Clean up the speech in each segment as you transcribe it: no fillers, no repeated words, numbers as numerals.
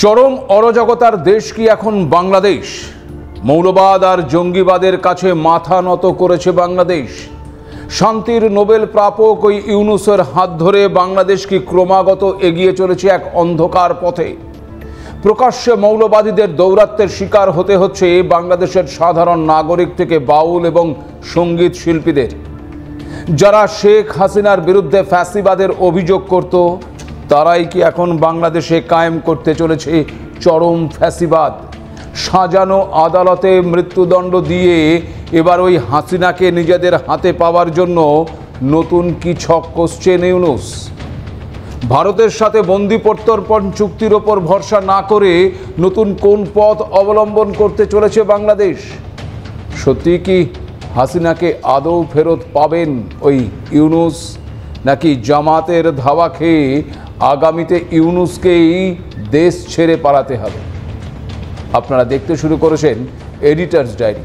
চরম অরাজকতার দেশ কি এখন বাংলাদেশ? মৌলবাদ আর জঙ্গিবাদের কাছে মাথা নত করেছে বাংলাদেশ। শান্তির নোবেল প্রাপক ওই ইউনূসের হাত ধরে বাংলাদেশ কি ক্রমাগত এগিয়ে চলেছে এক অন্ধকার পথে? প্রকাশ্যে মৌলবাদীদের দৌরাত্ম্যের শিকার হতে হচ্ছে বাংলাদেশের সাধারণ নাগরিক থেকে বাউল এবং সঙ্গীত শিল্পীদের। যারা শেখ হাসিনার বিরুদ্ধে ফ্যাসিবাদের অভিযোগ করত, তারাই কি এখন বাংলাদেশে কায়েম করতে চলেছে চরম ফ্যাসিবাদ? সাজানো আদালতে মৃত্যুদণ্ড দিয়ে এবার ওই হাসিনাকে নিজেদের হাতে পাওয়ার জন্য নতুন কি ছক কষছেন ইউনূস? ভারতের সাথে বন্দি প্রত্যর্পণ চুক্তির ওপর ভরসা না করে নতুন কোন পথ অবলম্বন করতে চলেছে বাংলাদেশ? সত্যি কি হাসিনাকে আদৌ ফেরত পাবেন ওই ইউনূস, নাকি জামাতের ধাওয়া খেয়ে আগামীতে ইউনূসকেই দেশ ছেড়ে পালাতে হবে? আপনারা দেখতে শুরু করেছেন এডিটরস ডায়েরি।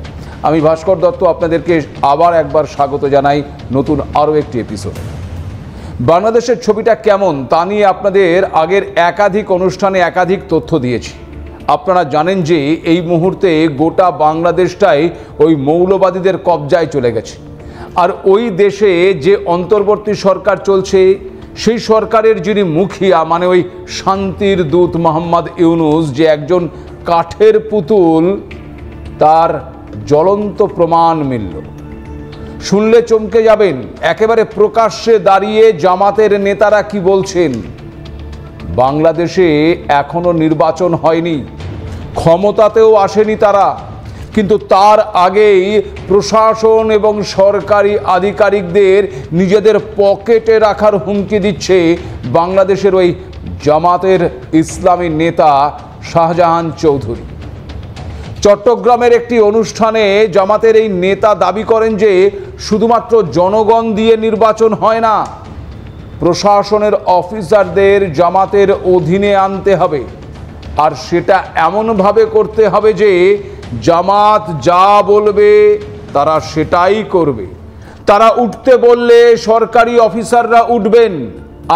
আমি ভাস্কর দত্ত আপনাদেরকে আবার একবার স্বাগত জানাই নতুন আরও একটি এপিসোডে। বাংলাদেশের ছবিটা কেমন তা নিয়ে আপনাদের আগের একাধিক অনুষ্ঠানে একাধিক তথ্য দিয়েছি। আপনারা জানেন যে এই মুহূর্তে গোটা বাংলাদেশটাই ওই মৌলবাদীদের কবজায় চলে গেছে। আর ওই দেশে যে অন্তর্বর্তী সরকার চলছে, সেই সরকারের যিনি মুখিয়া মানে ওই শান্তির দূত মোহাম্মদ ইউনূস, যে একজন কাঠের পুতুল, তার জ্বলন্ত প্রমাণ মিলল। শুনলে চমকে যাবেন, একেবারে প্রকাশ্যে দাঁড়িয়ে জামাতের নেতারা কি বলছেন। বাংলাদেশে এখনো নির্বাচন হয়নি, ক্ষমতাতেও আসেনি তারা, কিন্তু তার আগেই প্রশাসন এবং সরকারি আধিকারিকদের নিজেদের পকেটে রাখার হুমকি দিচ্ছে বাংলাদেশের ওই জামাতের ইসলামী নেতা শাহজাহান চৌধুরী। চট্টগ্রামের একটি অনুষ্ঠানে জামাতের এই নেতা দাবি করেন যে শুধুমাত্র জনগণ দিয়ে নির্বাচন হয় না, প্রশাসনের অফিসারদের জামাতের অধীনে আনতে হবে। আর সেটা এমনভাবে করতে হবে যে জামাত যা বলবে তারা সেটাই করবে। তারা উঠতে বললে সরকারি অফিসাররা উঠবেন,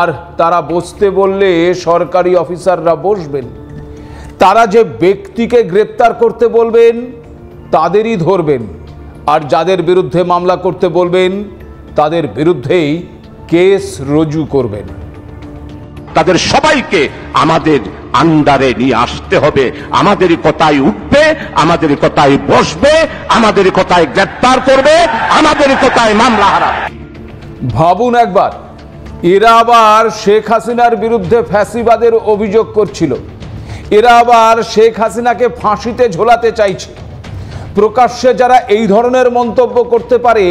আর তারা বসতে বললে সরকারি অফিসাররা বসবেন। তারা যে ব্যক্তিকে গ্রেপ্তার করতে বলবেন তাদেরই ধরবেন, আর যাদের বিরুদ্ধে মামলা করতে বলবেন তাদের বিরুদ্ধেই কেস রুজু করবেন। তাদের সবাইকে আমাদের আন্ডারে নিয়ে আসতে হবে। আমাদের কথাই উঠবে, আমাদের কথাই বসবে, আমাদের কথাই গ্রেপ্তার করবে, আমাদের কথাই মামলা হারাবে। ভাবুন একবার, এরা আবার শেখ হাসিনার বিরুদ্ধে ফ্যাসিবাদের অভিযোগ করছিল, এরা আবার শেখ হাসিনাকে ফাঁসিতে ঝোলাতে চাইছে। প্রকাশ্যে যারা এই ধরনের মন্তব্য করতে পারে,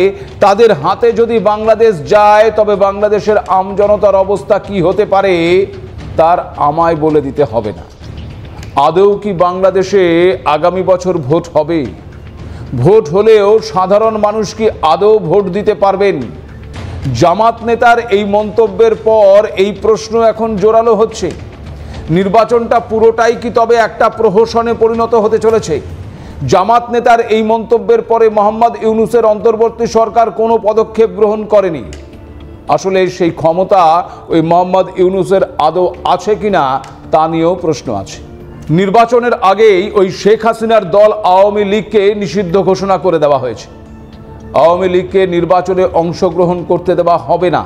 তাদের হাতে যদি বাংলাদেশ যায়, তবে বাংলাদেশের আমজনতার অবস্থা কি হতে পারে তার আমায় বলে দিতে হবে না। আদৌ কি বাংলাদেশে আগামী বছর ভোট হবে? ভোট হলেও সাধারণ মানুষ কি আদৌ ভোট দিতে পারবেন? জামাত নেতার এই মন্তব্যের পর এই প্রশ্ন এখন জোরালো হচ্ছে। নির্বাচনটা পুরোটাই কি তবে একটা প্রহসনে পরিণত হতে চলেছে? জামাত নেতার এই মন্তব্যের পরে মোহাম্মদ ইউনূসের অন্তর্বর্তী সরকার কোনো পদক্ষেপ গ্রহণ করেনি। আসলে সেই ক্ষমতা ওই মোহাম্মদ ইউনূসের আদৌ আছে কিনা তা নিয়েও প্রশ্ন আছে। নির্বাচনের আগেই ওই শেখ হাসিনার দল আওয়ামী লীগকে নিষিদ্ধ ঘোষণা করে দেওয়া হয়েছে। আওয়ামী লীগকে নির্বাচনে অংশগ্রহণ করতে দেওয়া হবে না।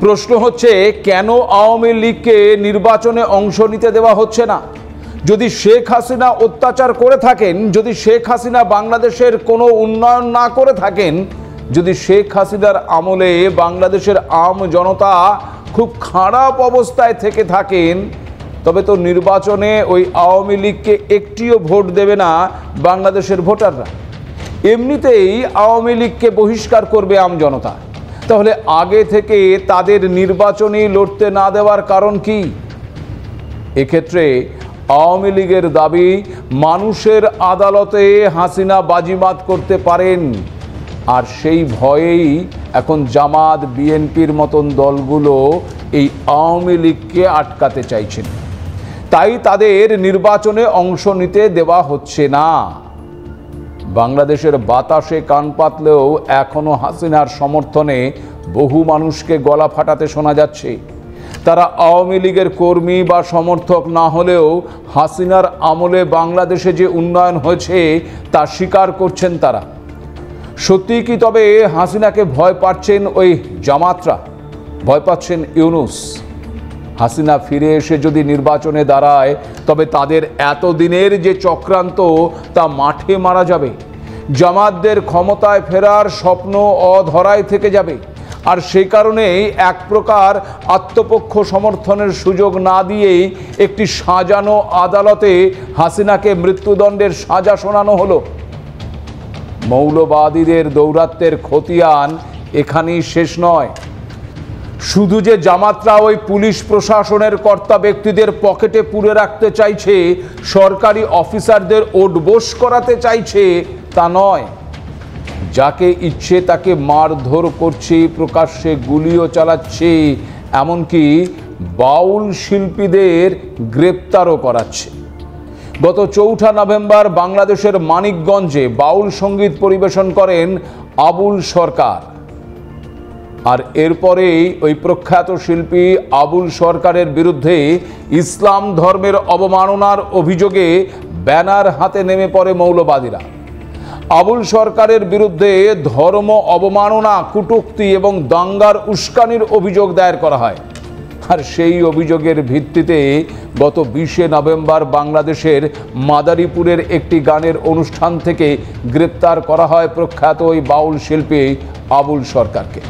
প্রশ্ন হচ্ছে, কেন আওয়ামী লীগকে নির্বাচনে অংশ নিতে দেওয়া হচ্ছে না? যদি শেখ হাসিনা অত্যাচার করে থাকেন, যদি শেখ হাসিনা বাংলাদেশের কোনো উন্নয়ন না করে থাকেন, যদি শেখ হাসিনার আমলে বাংলাদেশের আম জনতা খুব খারাপ অবস্থায় থেকে থাকেন, তবে তো নির্বাচনে ওই আওয়ামী লীগকে একটিও ভোট দেবে না বাংলাদেশের ভোটাররা। এমনিতেই আওয়ামী লীগকে বহিষ্কার করবে আম জনতা। তাহলে আগে থেকে তাদের নির্বাচনে লড়তে না দেওয়ার কারণ কি? এক্ষেত্রে আওয়ামী লীগের দাবি, মানুষের আদালতে হাসিনা বাজিমাত করতে পারেন, আর সেই ভয়েই এখন জামাত, বিএনপির মতন দলগুলো এই আওয়ামী লীগকে আটকাতে চাইছেন। তাই তাদের নির্বাচনে অংশ নিতে দেওয়া হচ্ছে না। বাংলাদেশের বাতাসে কান পাতলেও এখনো হাসিনার সমর্থনে বহু মানুষকে গলা ফাটাতে শোনা যাচ্ছে। তারা আওয়ামী লীগের কর্মী বা সমর্থক না হলেও হাসিনার আমলে বাংলাদেশে যে উন্নয়ন হয়েছে তা স্বীকার করছেন তারা। সত্যি কি তবে হাসিনাকে ভয় পাচ্ছেন ওই জামাতরা, ভয় পাচ্ছেন ইউনূস? হাসিনা ফিরে এসে যদি নির্বাচনে দাঁড়ায় তবে তাদের এতদিনের যে চক্রান্ত তা মাঠে মারা যাবে। জামাতদের ক্ষমতায় ফেরার স্বপ্ন অধরায় থেকে যাবে। আর সেই কারণেই এক প্রকার আত্মপক্ষ সমর্থনের সুযোগ না দিয়েই একটি সাজানো আদালতে হাসিনাকে মৃত্যুদণ্ডের সাজা শোনানো হলো। মৌলবাদীদের দৌরাত্ম্যের খতিয়ান এখানেই শেষ নয়। শুধু যে জামাতরা ওই পুলিশ প্রশাসনের কর্তা ব্যক্তিদের পকেটে পুরে রাখতে চাইছে, সরকারি অফিসারদের ওঠবোস করাতে চাইছে তা নয়, যাকে ইচ্ছে তাকে মারধর করছে, প্রকাশ্যে গুলিও চালাচ্ছে, এমনকি বাউল শিল্পীদের গ্রেপ্তারও করাচ্ছে। গত 4 নভেম্বর বাংলাদেশের মানিকগঞ্জে বাউল সঙ্গীত পরিবেশন করেন আবুল সরকার। আর এরপরেই ওই প্রখ্যাত শিল্পী আবুল সরকারের বিরুদ্ধে ইসলাম ধর্মের অবমাননার অভিযোগে ব্যানার হাতে নেমে পড়ে মৌলবাদীরা। আবুল সরকারের বিরুদ্ধে ধর্ম অবমাননা, কটূক্তি এবং দাঙ্গার উস্কানির অভিযোগ দায়ের করা হয়। আর সেই অভিযোগের ভিত্তিতে গত 20 নভেম্বর বাংলাদেশের মাদারীপুরের একটি গানের অনুষ্ঠান থেকে গ্রেপ্তার করা হয় প্রখ্যাত ওই বাউল শিল্পী আবুল সরকারকে।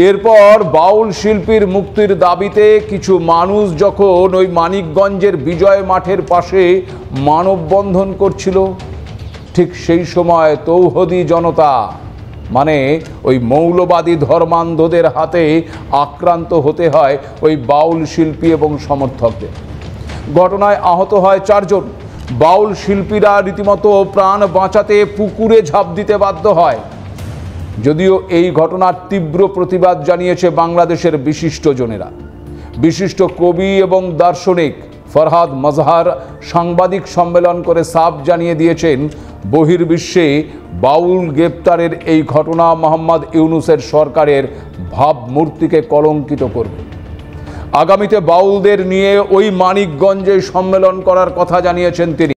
এরপর বাউল শিল্পীর মুক্তির দাবিতে কিছু মানুষ যখন ওই মানিকগঞ্জের বিজয় মাঠের পাশে মানববন্ধন করছিল, ঠিক সেই সময় তৌহিদি জনতা মানে ওই মৌলবাদী ধর্মান্ধদের হাতে আক্রান্ত হতে হয় ওই বাউল শিল্পী এবং সমর্থকদের। ঘটনায় আহত হয় 4 জন। বাউল শিল্পীরা রীতিমতো প্রাণ বাঁচাতে পুকুরে ঝাঁপ দিতে বাধ্য হয়। যদিও এই ঘটনার তীব্র প্রতিবাদ জানিয়েছে বাংলাদেশের বিশিষ্টজনেরা। বিশিষ্ট কবি এবং দার্শনিক ফরহাদ মজহার সাংবাদিক সম্মেলন করে সাফ জানিয়ে দিয়েছেন, বহির্বিশ্বে বাউল গ্রেপ্তারের এই ঘটনা মোহাম্মদ ইউনূসের সরকারের ভাবমূর্তিকে কলঙ্কিত করবে। আগামীতে বাউলদের নিয়ে ওই মানিকগঞ্জে সম্মেলন করার কথা জানিয়েছেন তিনি।